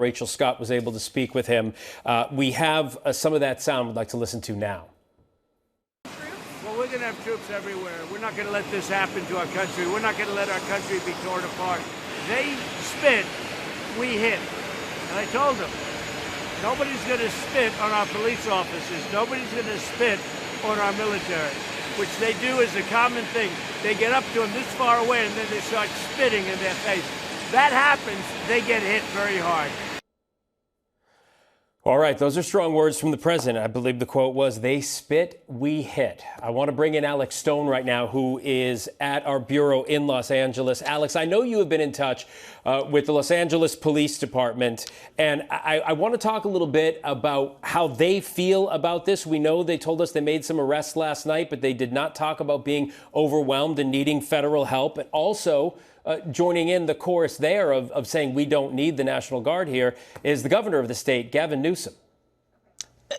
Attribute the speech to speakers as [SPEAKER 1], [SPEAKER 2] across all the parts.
[SPEAKER 1] Rachel Scott was able to speak with him. We have some of that sound we'd like to listen to now.
[SPEAKER 2] Well, we're going to have troops everywhere. We're not going to let this happen to our country. We're not going to let our country be torn apart. They spit, we hit. And I told them, nobody's going to spit on our police officers. Nobody's going to spit on our military, which they do as a common thing. They get up to them this far away and then they start spitting in their face. That happens, they get hit very hard.
[SPEAKER 1] All right, those are strong words from the president. I believe the quote was, "They spit, we hit." I want to bring in Alex Stone right now, who is at our bureau in Los Angeles. Alex, I know you have been in touch with the Los Angeles Police Department, and I want to talk a little bit about how they feel about this. We know they told us they made some arrests last night, but they did not talk about being overwhelmed and needing federal help. And also, joining in the chorus there of saying we don't need the National Guard here is the governor of the state, Gavin Newsom.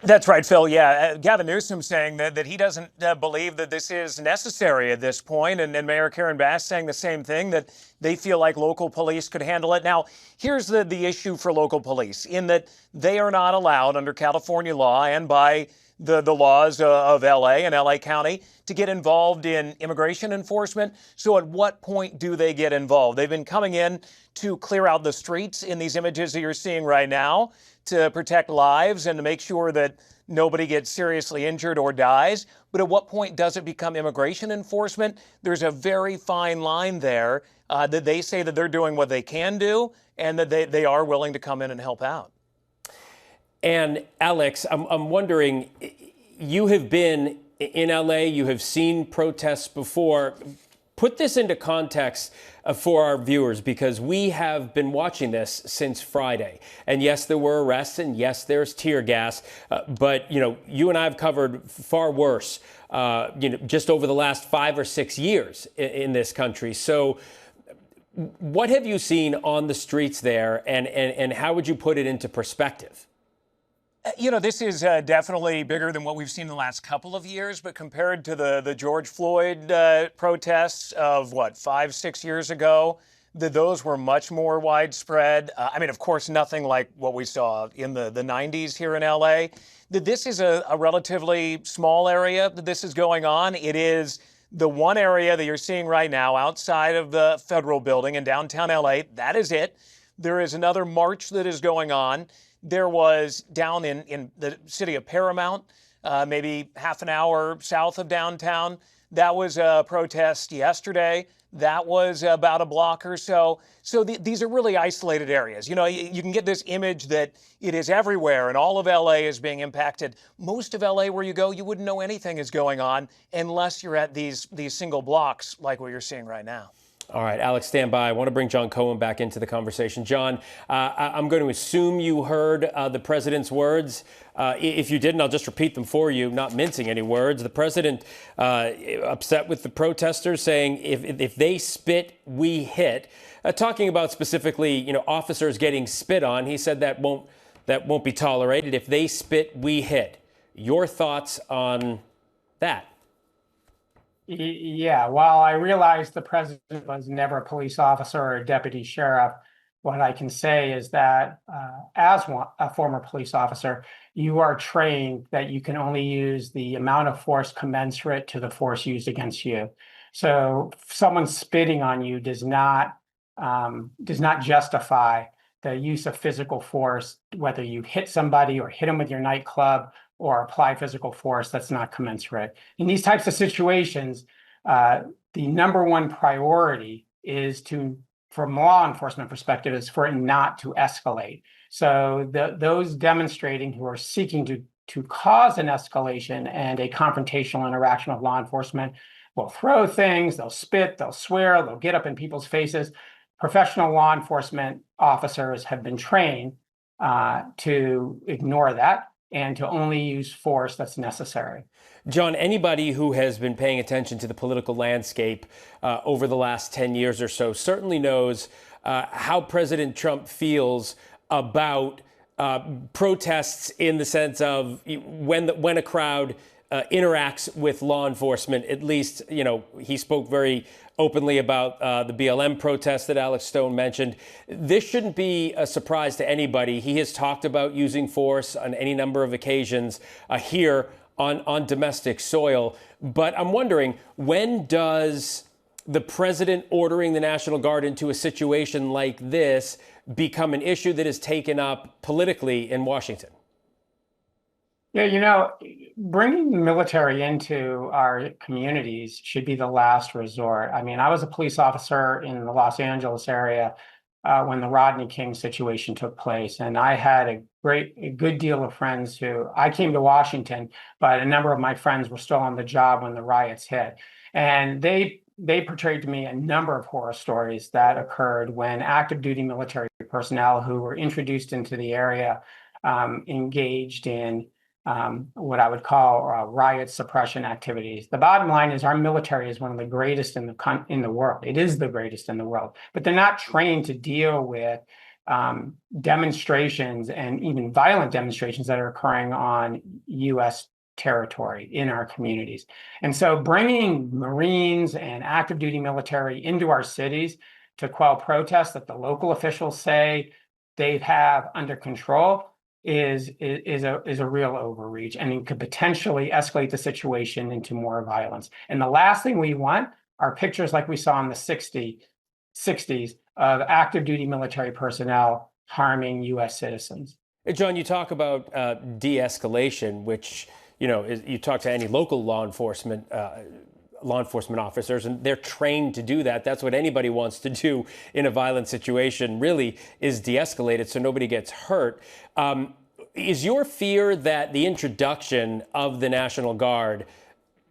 [SPEAKER 3] That's right, Phil. Yeah, Gavin Newsom saying that he doesn't believe that this is necessary at this point, and Mayor Karen Bass saying the same thing, that they feel like local police could handle it. Now, here's the issue for local police, in that they are not allowed under California law and by the laws of L.A. and L.A. County to get involved in immigration enforcement. So at what point do they get involved? They've been coming in to clear out the streets in these images that you're seeing right now to protect lives and to make sure that nobody gets seriously injured or dies. But at what point does it become immigration enforcement? There's a very fine line there that they say that they're doing what they can do and that they are willing to come in and help out.
[SPEAKER 1] And Alex, I'm wondering, you have been in LA, you have seen protests before. Put this into context for our viewers, because we have been watching this since Friday. And yes, there were arrests, and yes, there's tear gas. But, you and I have covered far worse, just over the last 5 or 6 years in this country. So what have you seen on the streets there, and how would you put it into perspective?
[SPEAKER 3] This is definitely bigger than what we've seen in the last couple of years, but compared to the George Floyd protests of, 5, 6 years ago, those were much more widespread. Of course, nothing like what we saw in the 90s here in L.A. This is a relatively small area that this is going on. It is the one area that you're seeing right now outside of the federal building in downtown L.A. That is it. There is another march that is going on. There was down in the city of Paramount, maybe half an hour south of downtown. That was a protest yesterday. That was about a block or so. So these are really isolated areas. You can get this image that it is everywhere and all of LA is being impacted. Most of LA where you go, you wouldn't know anything is going on unless you're at these single blocks like what you're seeing right now.
[SPEAKER 1] All right, Alex, stand by. I want to bring John Cohen back into the conversation. John, I'm going to assume you heard the president's words. If you didn't, I'll just repeat them for you, not mincing any words. The president upset with the protesters, saying if they spit, we hit. Talking about specifically, officers getting spit on. He said that won't be tolerated. If they spit, we hit. Your thoughts on that?
[SPEAKER 4] Yeah, while I realize the president was never a police officer or a deputy sheriff, what I can say is that as a former police officer, you are trained that you can only use the amount of force commensurate to the force used against you. So someone spitting on you does not justify the use of physical force, whether you hit somebody or hit them with your nightclub or apply physical force that's not commensurate. In these types of situations, the number one priority is from a law enforcement perspective, is for it not to escalate. So those demonstrating who are seeking to cause an escalation and a confrontational interaction with law enforcement will throw things, they'll spit, they'll swear, they'll get up in people's faces. Professional law enforcement officers have been trained to ignore that and to only use force that's necessary.
[SPEAKER 1] John, anybody who has been paying attention to the political landscape over the last 10 years or so certainly knows how President Trump feels about protests, in the sense of when a crowd interacts with law enforcement. At least, he spoke very openly about the BLM protests that Alex Stone mentioned. This shouldn't be a surprise to anybody. He has talked about using force on any number of occasions here on domestic soil. But I'm wondering, when does the president ordering the National Guard into a situation like this become an issue that is taken up politically in Washington?
[SPEAKER 4] Yeah, bringing the military into our communities should be the last resort. I mean, I was a police officer in the Los Angeles area when the Rodney King situation took place, and I had a good deal of friends who I came to Washington, but a number of my friends were still on the job when the riots hit, and they portrayed to me a number of horror stories that occurred when active duty military personnel who were introduced into the area engaged in what I would call riot suppression activities. The bottom line is our military is one of the greatest in the world. It is the greatest in the world, but they're not trained to deal with demonstrations and even violent demonstrations that are occurring on U.S. territory in our communities. And so bringing Marines and active duty military into our cities to quell protests that the local officials say they have under control is a real overreach, and it could potentially escalate the situation into more violence. And the last thing we want are pictures like we saw in the 60s of active duty military personnel harming U.S. citizens.
[SPEAKER 1] John, you talk about de-escalation, which, you talk to any local law enforcement officers, and they're trained to do that. That's what anybody wants to do in a violent situation, really, is de-escalate it so nobody gets hurt. Is your fear that the introduction of the National Guard,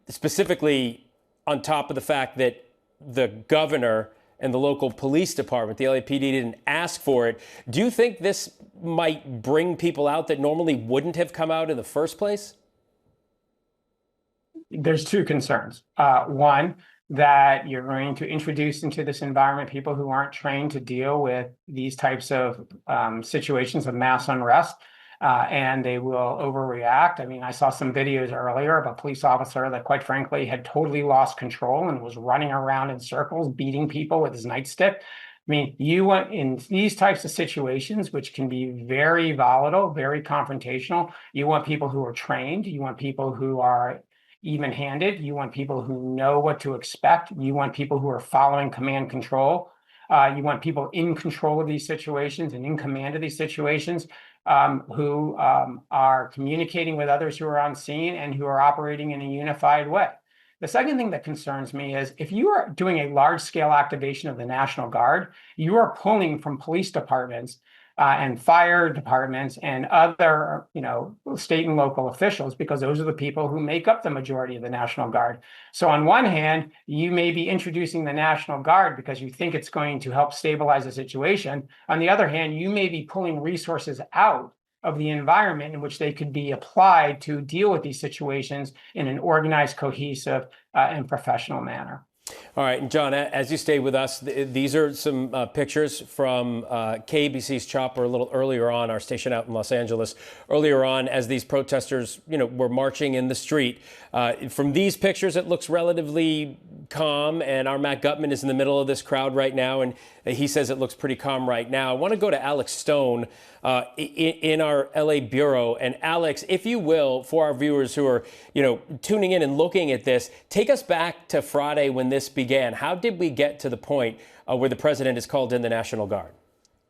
[SPEAKER 1] specifically on top of the fact that the governor and the local police department, the LAPD, didn't ask for it, do you think this might bring people out that normally wouldn't have come out in the first place?
[SPEAKER 4] There's two concerns. One, that you're going to introduce into this environment people who aren't trained to deal with these types of situations of mass unrest, and they will overreact. I mean, I saw some videos earlier of a police officer that, quite frankly, had totally lost control and was running around in circles, beating people with his nightstick. I mean, you want, in these types of situations, which can be very volatile, very confrontational, you want people who are trained, you want people who are even-handed, you want people who know what to expect, you want people who are following command control, you want people in control of these situations and in command of these situations, who are communicating with others who are on scene and who are operating in a unified way. The second thing that concerns me is if you are doing a large-scale activation of the National Guard, you are pulling from police departments and fire departments and other, state and local officials, because those are the people who make up the majority of the National Guard. So on one hand, you may be introducing the National Guard because you think it's going to help stabilize the situation. On the other hand, you may be pulling resources out of the environment in which they could be applied to deal with these situations in an organized, cohesive, and professional manner.
[SPEAKER 1] All right, and John, as you stay with us, these are some pictures from KABC's Chopper a little earlier on, our station out in Los Angeles, earlier on as these protesters, were marching in the street. From these pictures, it looks relatively calm, and our Matt Gutman is in the middle of this crowd right now, and he says it looks pretty calm right now. I want to go to Alex Stone in our LA bureau. And Alex, if you will, for our viewers who are, tuning in and looking at this, take us back to Friday when this began. How did we get to the point where the president has called in the National Guard?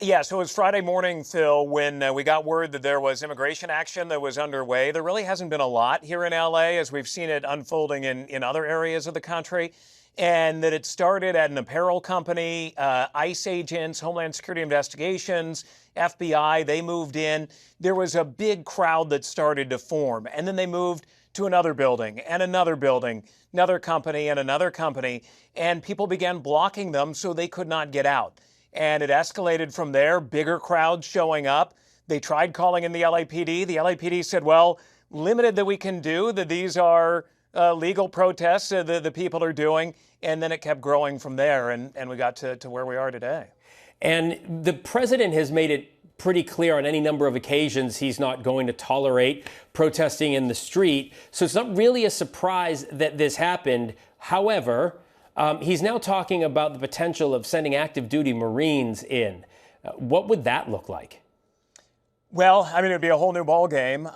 [SPEAKER 3] Yeah, so it was Friday morning, Phil, when we got word that there was immigration action that was underway. There really hasn't been a lot here in LA, as we've seen it unfolding in other areas of the country. And that it started at an apparel company, ICE agents, Homeland Security Investigations, FBI, they moved in. There was a big crowd that started to form. And then they moved to another building and another building, another company and another company. And people began blocking them so they could not get out. And it escalated from there, bigger crowds showing up. They tried calling in the LAPD. The LAPD said, well, limited that we can do, that these are legal protests the people are doing. And then it kept growing from there, and we got to where we are today.
[SPEAKER 1] And the president has made it pretty clear on any number of occasions he's not going to tolerate protesting in the street. So it's not really a surprise that this happened. However, he's now talking about the potential of sending active duty Marines in. What would that look like?
[SPEAKER 3] Well, I mean, it'd be a whole new ball game.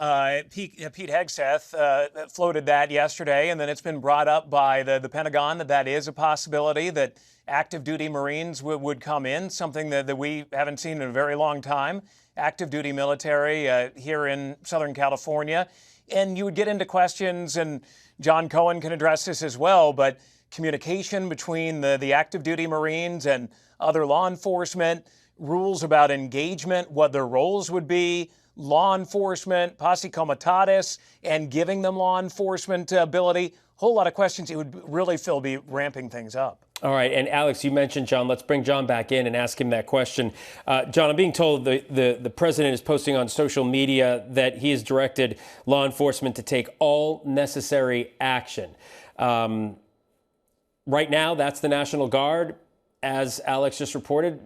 [SPEAKER 3] Pete Hegseth floated that yesterday, and then it's been brought up by the Pentagon that is a possibility that active duty Marines would come in, something that we haven't seen in a very long time. Active duty military here in Southern California. And you would get into questions, and John Cohen can address this as well, but communication between the active duty Marines and other law enforcement, rules about engagement, what their roles would be, law enforcement, posse comitatus, and giving them law enforcement ability. Whole lot of questions. It would really, Phil, be ramping things up.
[SPEAKER 1] All right. And Alex, you mentioned John. Let's bring John back in and ask him that question. John, I'm being told the president is posting on social media that he has directed law enforcement to take all necessary action. Right now, that's the National Guard. As Alex just reported,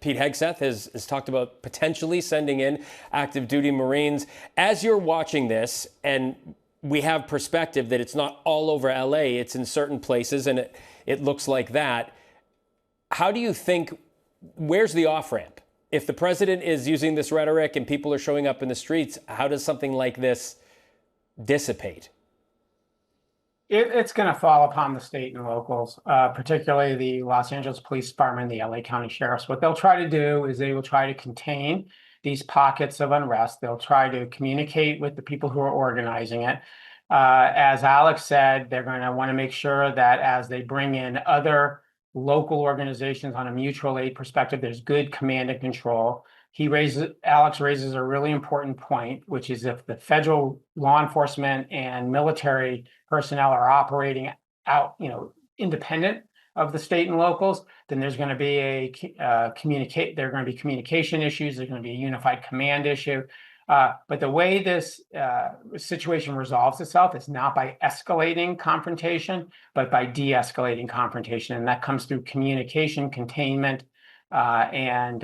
[SPEAKER 1] Pete Hegseth has talked about potentially sending in active duty Marines. As you're watching this, and we have perspective that it's not all over LA, it's in certain places, and it looks like that. How do you think, where's the off-ramp? If the president is using this rhetoric and people are showing up in the streets, how does something like this dissipate?
[SPEAKER 4] It's going to fall upon the state and locals, particularly the Los Angeles Police Department, the LA County Sheriffs. What they'll try to do is they will try to contain these pockets of unrest. They'll try to communicate with the people who are organizing it. As Alex said, they're going to want to make sure that as they bring in other local organizations on a mutual aid perspective, there's good command and control. Alex raises a really important point, which is if the federal law enforcement and military personnel are operating out, independent of the state and locals, then there's going to be there are going to be communication issues. There's going to be a unified command issue. But the way this situation resolves itself is not by escalating confrontation, but by de-escalating confrontation, and that comes through communication, containment, and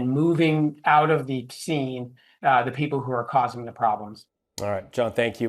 [SPEAKER 4] moving out of the scene the people who are causing the problems.
[SPEAKER 1] All right, John, thank you.